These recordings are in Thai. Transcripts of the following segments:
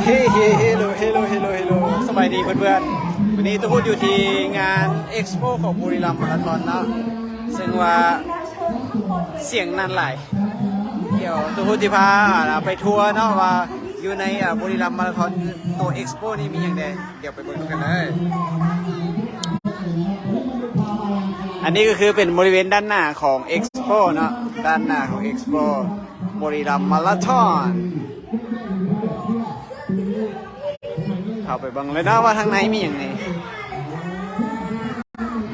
เฮ้เฮ้เฮลโลเฮลโลเฮลโลเฮลโลสบายดีเพื่อนๆวันนี้ทุกคนอยู่ที่งานเอ็กซ์โปของบุรีรัมย์มาราธอนเนาะซึ่งว่าเสียงนั่นหลายเดี๋ยวทุกคนจะพาไปทัวร์เนาะว่าอยู่ในบุรีรัมย์มาราธอนตัวเอ็กซ์โปนี่มีอย่างไรเดี๋ยวไปดูกันเลยอันนี้ก็คือเป็นบริเวณด้านหน้าของเอ็กซ์โปเนาะด้านหน้าของเอ็กซ์โปบุรีรัมย์มาราธอนเข้าไปบังเลยนะว่าทางในมีอย่างไร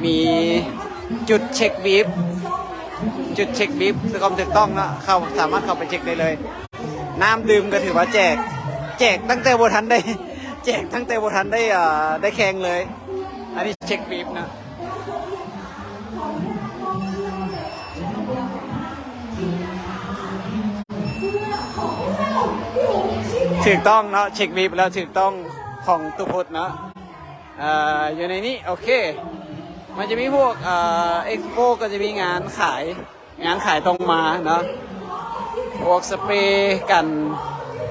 มีจุดเช็คบีฟจุดเช็คบีฟคือความถูกต้องนะเข้าสามารถเข้าไปเช็คได้เลยน้ำดื่มก็ถือว่าแจกตั้งแต่โบทันได้แจกตั้งแต่โบทันได้แข่งเลยอันนี้เช็คบีฟนะถูกต้องเนาะเช็คบีฟแล้วถูกต้องของตุพุทธเนาะอยู่ในนี้โอเคมันจะมีพวกเอ็กซ์โปก็จะมีงานขายตรงมาเนาะพวกสเปรย์กัน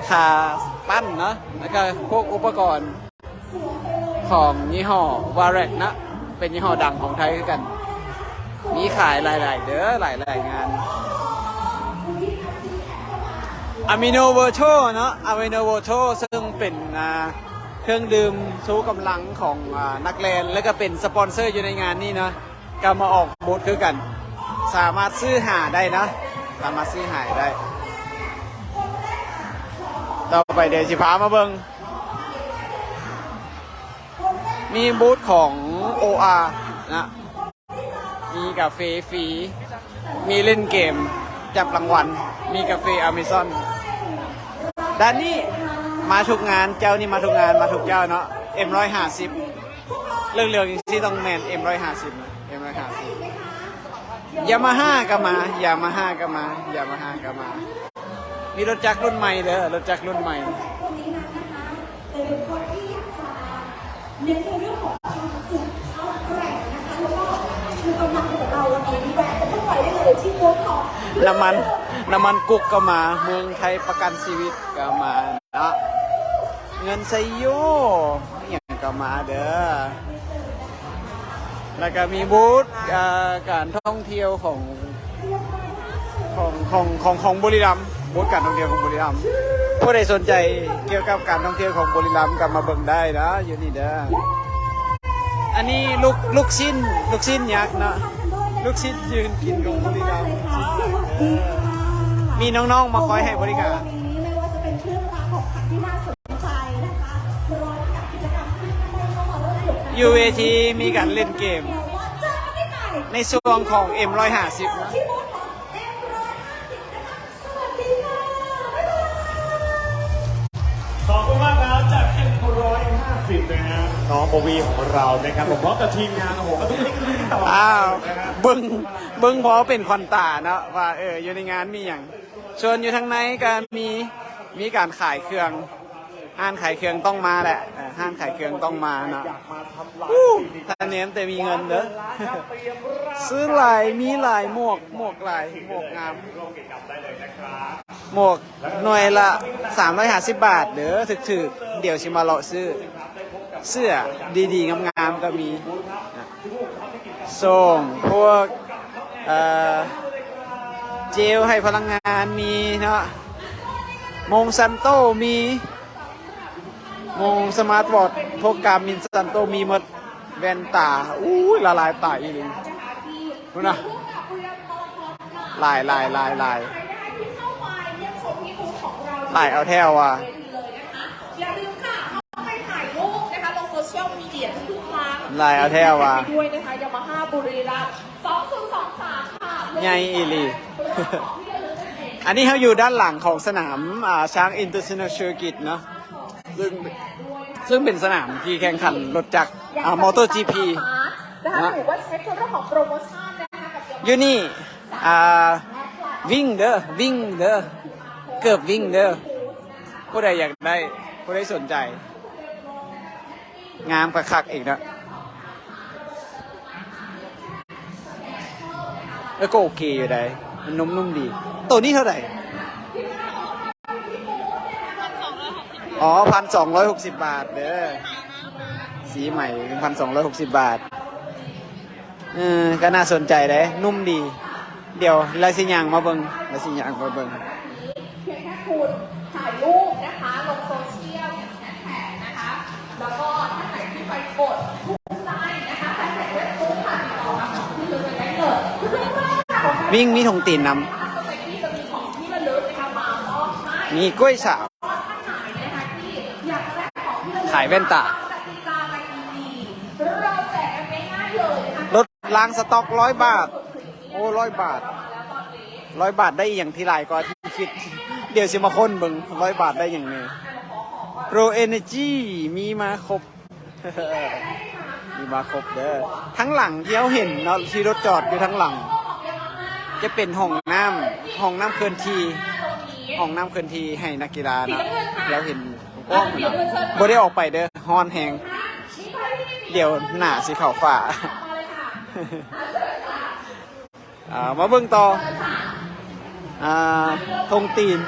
ขาปั้นเนาะแล้วก็พวกอุปกรณ์ของยี่ห้อวาเรกนะเป็นยี่ห้อดังของไทยคือกันมีขายหลายๆเด้อหลายๆงานอะมิโนเวอร์โชเนาะอะมิโนเวอร์โชซึ่งเป็นเครื่องดื่มชูกำลังของนักเรียนและก็เป็นสปอนเซอร์อยู่ในงานนี้นะก็มาออกบูธคือกันสามารถซื้อหาได้นะสามารถซื้อหาได้ต่อไปเดี๋ยวสิพามาเบิ่งมีบูธของ OR นะมีกาแฟฟรีมีเล่นเกมจับรางวัลมีกาแฟอเมซอนด้านนี้มาทุกงานเจ้านี่มาทุกงานมาทุกเจ้าเนาะ M150 เรื่องที่ต้องแมน M150 นะ M150 ยามาฮ่าก็มายามาฮ่าก็มายามาฮ่าก็มามีรถจักรรุ่นใหม่เด้อรถจักรรุ่นใหม่น้ำมันกุกก็มาเมืองไทยประกันชีวิตก็มาเนาะเงินไซโยอย่างก็มาเด้อแล้วก็มีบูธการท่องเที่ยวของบุรีรัมย์บูธการท่องเที่ยวของบุรีรัมย์ผู้ใดสนใจเกี่ยวกับการท่องเที่ยวของบุรีรัมย์ก็มาเบิ่งได้นะอยู่นี่เด้ออันนี้ลูกชิ้นยักษ์เนาะลูกชิ้นยืนกินของบุรีรัมย์มีน้องๆมาคอยให้บริการยูเอทีมีการเล่นเกมในช่วงของ M150 นะขอบคุณมากครับจาก M150 นะฮะน้องโบวีของเรานะครับผมพร้อมกับทีมงานโอ้โหก็ทุกคนนี่ต่อเบิ้งพอเป็นคอนตาเนาะว่าอยู่ในงานมีอย่างส่วนอยู่ทางในก็มีการขายเครื่องห้านขายเครื่องต้องมาแหละห้านขายเครื่องต้องมาเนาะถ้าเน้นแต่มีเงินเด้อซื้อลายมีลายหมวกลายหมวกงามหมวกหน่วยละ350 บาทเด้อถึกๆเดี๋ยวชิมาเลาะซื้อเสื้อดีๆงามๆก็มีส่งพวกเจลให้พลังงานมีเนาะมงซันโตมีมงสมาร์ทวอทช์พวกการมินซันโตมีหมดแว่นตาอู้ละลายตาอีกดูนะลายเอาแถวอ่ะอย่าลืมค่ะเข้าไปถ่ายรูปนะคะลงโซเชียลมีเดียทุกครั้งลายเอาแถวอ่ะด้วยนะคะยามาฮ่าบุรีรัมย์2023ค่ะใหญ่อีหลีอันนี้เขาอยู่ด้านหลังของสนามช้างอินเตอร์เนชั่นแนลเซอร์กิตเนาะซึ่งเป็นสนามที่แข่งขันรถจักรมอเตอร์จีพีนะหรือว่าเช็คเรื่องของโปรโมชั่นนะคะอยู่นี่วิ่งเด้อเกือบวิ่งเด้อผู้ใดอยากได้ผู้ใดสนใจงามคักอีกนะแล้วก็โอเคอยู่ได้มันนุ่มๆดีตัวนี้เท่าไหร่ อ๋อ1,260 บาทเด้อสีใหม่1,260 บาทก็น่าสนใจเลยนุ่มดี เดี๋ยวลายสิยางมาเบิ่งลายสิยางมาเบิ่ง เพียงแค่คุณถ่ายรูปนะคะลงโซเชียลอย่างแชทแท็กนะคะแล้วก็ถ้าไหนที่ไปกดถูกใจนะคะแท็กเว็บปุ๊บค่ะติดต่อมาของที่เลยได้เลยคือเรียกว่าของ วิ่งมีถุงตีนน สเต็กที่จะมีของที่ระลึกนะคะมามอบให้ ำมีกล้วยฉาบ ท่านไหนนะคะที่อยากจะได้ของที่ระลึก ขายแว่นตา กติกาไปดีๆเราแจกกันง่ายๆเลยนะคะ รถล้างสต็อก100 บาท โอ้100 บาท100 บาทได้อย่างที่หลายกว่าที่คิด เดี๋ยวสิมาค้นเบิ่ง100 บาทได้อย่างนี้โปรเอเนจีมีมาครบ มีมาครบเด้อทั้งหลังที่เราเห็นเนาะที่รถจอดอยู่ทั้งหลัง จะเป็นห้องน้ำเคลื่อนที่ห้องน้ำเคลื่อนที่ให้นักกีฬานะเราเห็นกล้องนะบ่ได้ออกไปเด้อฮอนแหงเดี๋ยวหน้าสิเข่าฝ่า มาเบิ่งต่อธงตีน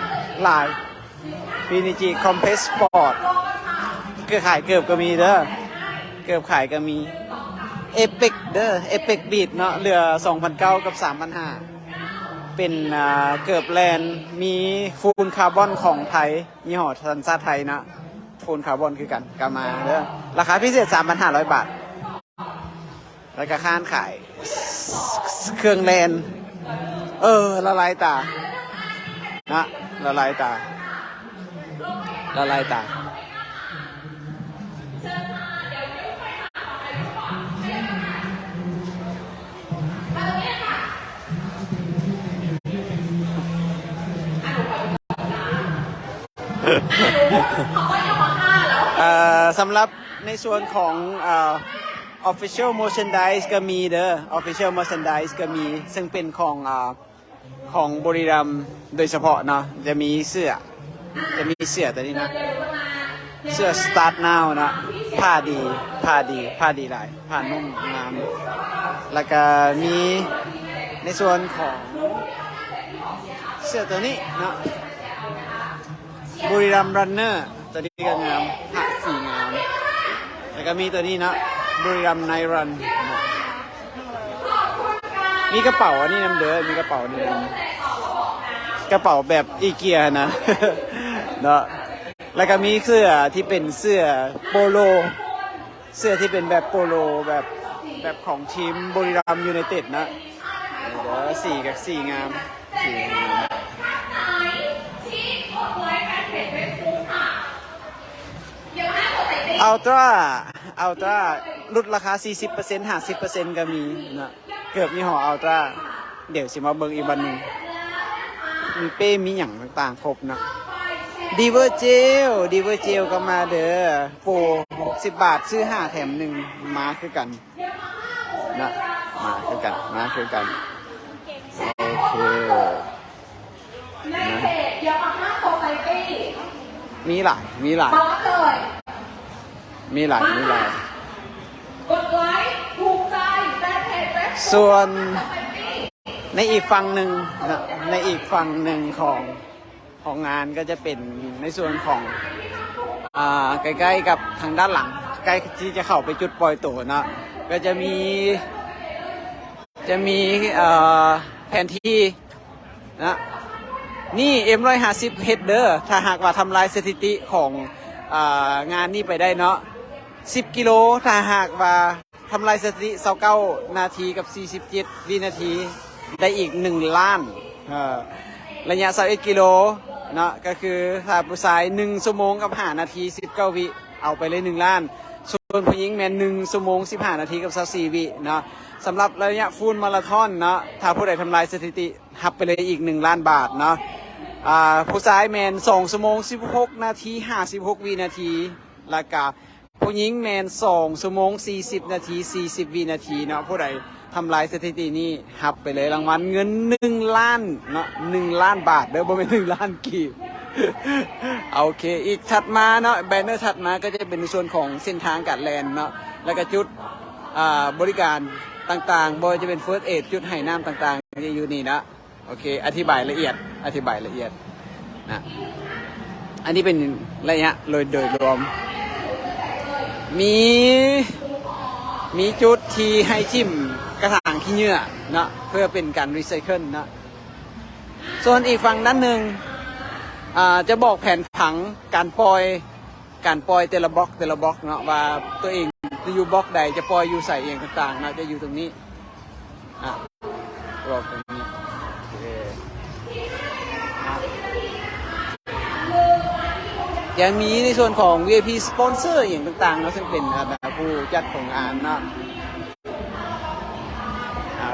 ลายพีนิจีคอมเพสสปอร์ตเกือบขายเกือบก็มีเด้อเกือบขายก็มีเอเปกเด้อเอเปกบีดเนาะเหลือ 2,900 กับ 3,500 เป็นเกือบแลนด์มีฟูลคาร์บอนของไทยยี่ห้อสัญชาติไทยนะฟูลคาร์บอนคือกันกามาเด้อราคาพิเศษ 3,500 บาท แล้วก็ค้านขายเครื่องแลนด์ละลายตานะละลายตาละลายตาสำหรับในส่วนของofficial merchandise ก็มีเด้อ official merchandise ก็มีซึ่งเป็นของบุรีรัมย์โดยเฉพาะเนาะจะมีเสื้อตัวนี้นะเสื้อ start now นะผ้าดีหลายผ้านุ่มงามแล้วก็มีในส่วนของเสื้อตัวนี้เนาะบุรีรัมย์ runner ตัวนี้ก็งามผ้าสีงามแล้วก็มีตัวนี้เนาะบุรีรัมย์ไนรันมีกระเป๋าอันนี้นำเด้อมีกระเป๋านี่นำกระเป๋าแบบอีเกียนะ เนาะแล้วก็มีเสื้อที่เป็นเสื้อโปโลเสื้อที่เป็นแบบโปโลแบบของทีมบุรีรัมย์ยูไนเต็ดนะเดี๋ยวสีงามอัลตร้าลดราคา 40% 50% ก็มีนะเกือบมีห่ออัลตร้าเดี๋ยวสิมาเบิ่งอีกบันหนึ่งมีเป้มีหยังต่างๆครบนะดีเวอร์เจลก็มาเด้อโปร60 บาทซื้อ5แถม1มาคือกันนะมาคือกันโอเคนะมีหลายบอสเลยมีหลายกดไลค์ถูกใจแฟนเพจเว็บ ส่วนในอีกฝั่งหนึ่งนะในอีกฝั่งหนึ่งของงานก็จะเป็นในส่วนของใกล้ๆกับทางด้านหลังใกล้ที่จะเข้าไปจุดปล่อยตัวนะก็จะมีแผนที่นะนี่ M150 เฮดเดอร์ถ้าหากว่าทำลายสถิติของงานนี้ไปได้เนาะ10 กิโลถ้าหากว่าทำลายสถิติ29 นาทีกับ47 วินาทีได้อีก1 ล้านระยะ21 กิโลเนาะก็คือถ้าผู้ชาย1 ชั่วโมงกับ5 นาที19 วิเอาไปเลย1 ล้านส่วนผู้หญิงแม่น1 ชั่วโมง15 นาทีกับ24 วิเนาะสำหรับระยะฟูลมาราธอนเนาะถ้าผู้ใดทำลายสถิติหับไปเลยอีก1 ล้านบาทเนาะผู้ชายแมน2 ชั่วโมง16 นาที56 วินาทีแล้วก็ผู้หญิงแมน2 ชั่วโมง40 นาที40 วินาทีเนาะผู้ใดทำลายสถิตินี้หับไปเลยรางวัลเงิน1 ล้านเนาะ1 ล้านบาทเด้อบ่แม่น1 ล้านกีบ โอเคอีกถัดมาเนาะแบนเนอร์ถัดมาก็จะเป็นในส่วนของเส้นทางการแลนเนาะแล้วก็จุดบริการต่างๆบ่จะเป็นเฟิร์สเอดจุดให้น้ำต่างๆจะอยู่นี่นะโอเคอธิบายละเอียดนะ อันนี้เป็นระยะโดยรวมมีจุดที่ให้จิ้มกระถางขี้เหงื่อนะเพื่อเป็นการรีไซเคิลนะส่วนอีกฝั่งด้านหนึ่งจะบอกแผนผังการปล่อยแต่ละบล็อกเนาะว่าตัวเองจะอยู่บล็อกใดจะปล่อยอยู่ใส่เองต่างๆนะจะอยู่ตรงนี้บอกตรงนี้ยังมีในส่วนของ VIP Sponsor อย่างต่างๆเนาะซึ่งเป็นผู้จัดของงานเนาะ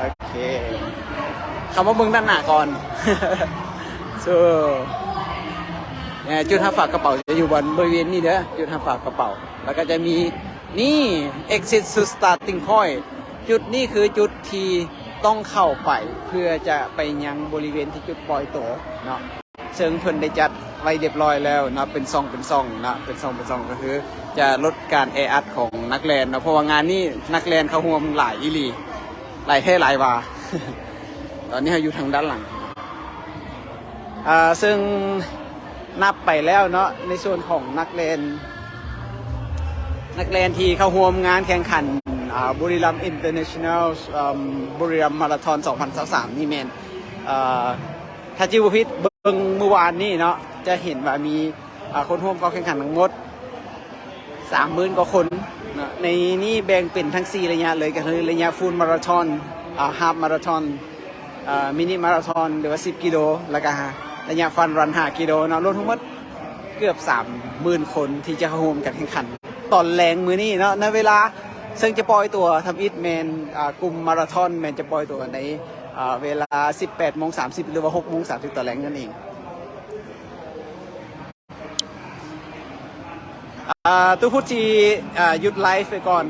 โอเคคำว่าเบื้องด้านหน้าก่อน จุดหับฝากกระเป๋าจะอยู่บริเวณนี้เด้อจุดหับฝากกระเป๋าแล้วก็จะมีนี่ exit to starting point จุดนี้คือจุดที่ต้องเข้าไปเพื่อจะไปยังบริเวณที่จุดปล่อยตั๋วเนาะซึ่งเพิ่นได้จัดไว้เรียบร้อยแล้วนะเป็นซองนะเป็นซองก็คือจะลดการแออัดของนักแลนนะเพราะว่างานนี้นักแลนเขาห่วงหลายอีหลีหลายแท่หลายวา ตอนนี้เราอยู่ทางด้านหลังซึ่งนับไปแล้วเนาะในส่วนของนักเรียนที่เข้าร่วมงานแข่งขันบุรีรัมย์อินเตอร์เนชั่นแนลบุรีรัมย์มาราธอน 2023 นี่แมนถ้าจิวพิษเบิ่งเมื่อวานนี่เนาะจะเห็นว่ามีคนร่วมการแข่งขันทั้งหมด 30,000 กว่าคนนะในนี้แบ่งเป็นทั้ง4ระยะเลยก็คือระยะฟูลมาราธอนฮาล์ฟมาราธอนมินิมาราธอนหรือว่า10 กิโลแล้วก็ระยะฟันรัน5 กิโลเนาะรวมทั้งหมดเกือบ 30,000 คนที่จะเข้าร่วมการแข่งขันตอนแรงมือนี้เนาะในเวลาซึ่งจะปล่อยตัวทำอิทแมนกลุ่มมาราธอนแมนจะปล่อยตัวในเวลา 18:30 หรือว่า 6:30 ต่อแรงนั่นเองตู้พูดทีหยุดไลฟ์ไปก่อน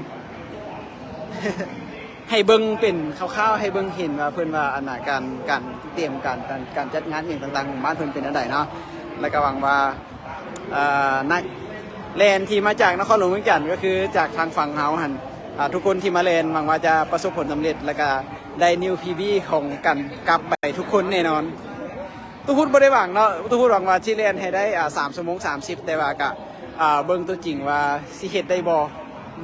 ให้เบิ้งเป็นคร่าวๆให้เบิ้งเห็นว่าเพื่อนว่าอันน่ะการเตรียมการจัดงานอย่างต่างๆของบ้านเพื่อนเป็นอะไรเนาะแล้วก็หวังว่านักแลนที่มาจากนครหลวงเวียงจันทร์ก็คือจากทางฝั่งเฮาหันทุกคนที่มาแลนหวังว่าจะประสบผลสำเร็จแล้วก็ได้นิวพีบีของกันกลับไปทุกคนแน่นอนตู้พูดบ่ได้หวังเนาะตู้พูดหวังว่าที่แลนให้ได้3:30แต่ว่าก็เบิ่งตัวจริงว่าสิเฮ็ดได้บ่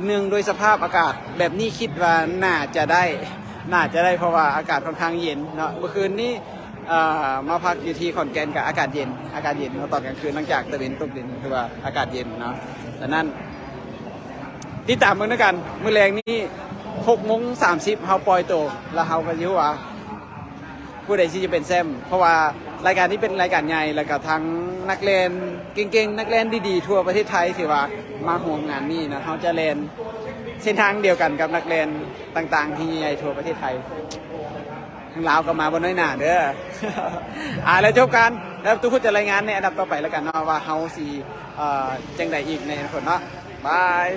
เนื่องโดยสภาพอากาศแบบนี้คิดว่าน่าจะได้เพราะว่าอากาศค่อนข้างเย็นเนาะเมื่อคืนนี้มาพักอยู่ที่ขอนแก่นกับอากาศเย็นเนาะตอนกลางคืนหลังจากตะเวนตกดินคือว่าอากาศเย็นเนาะดังนั้นติดตามเบิ่งด้วยกันมื้อแรงนี้6:30เฮาปล่อยตัวแล้วเฮาก็สิว่าผู้ใดที่จะเป็นแซมเพราะว่ารายการนี้เป็นรายการใหญ่แล้วก็ทั้งนักเรียนเก่งๆนักเรียนดีๆทั่วประเทศไทยที่ว่ามาร่วมงานนี้นะเฮาจะเรียนเส้นทางเดียวกันกับนักเรียนต่างๆที่ใหญ่ทั่วประเทศไทยทั้งลาวก็มาบนน้อยหนาเด้อแล้วจบกันแล้วทุกคนจะรายงานในอันดับต่อไปแล้วกันเนาะว่าเฮาสิจังใดอีกในอนาคตเนาะบาย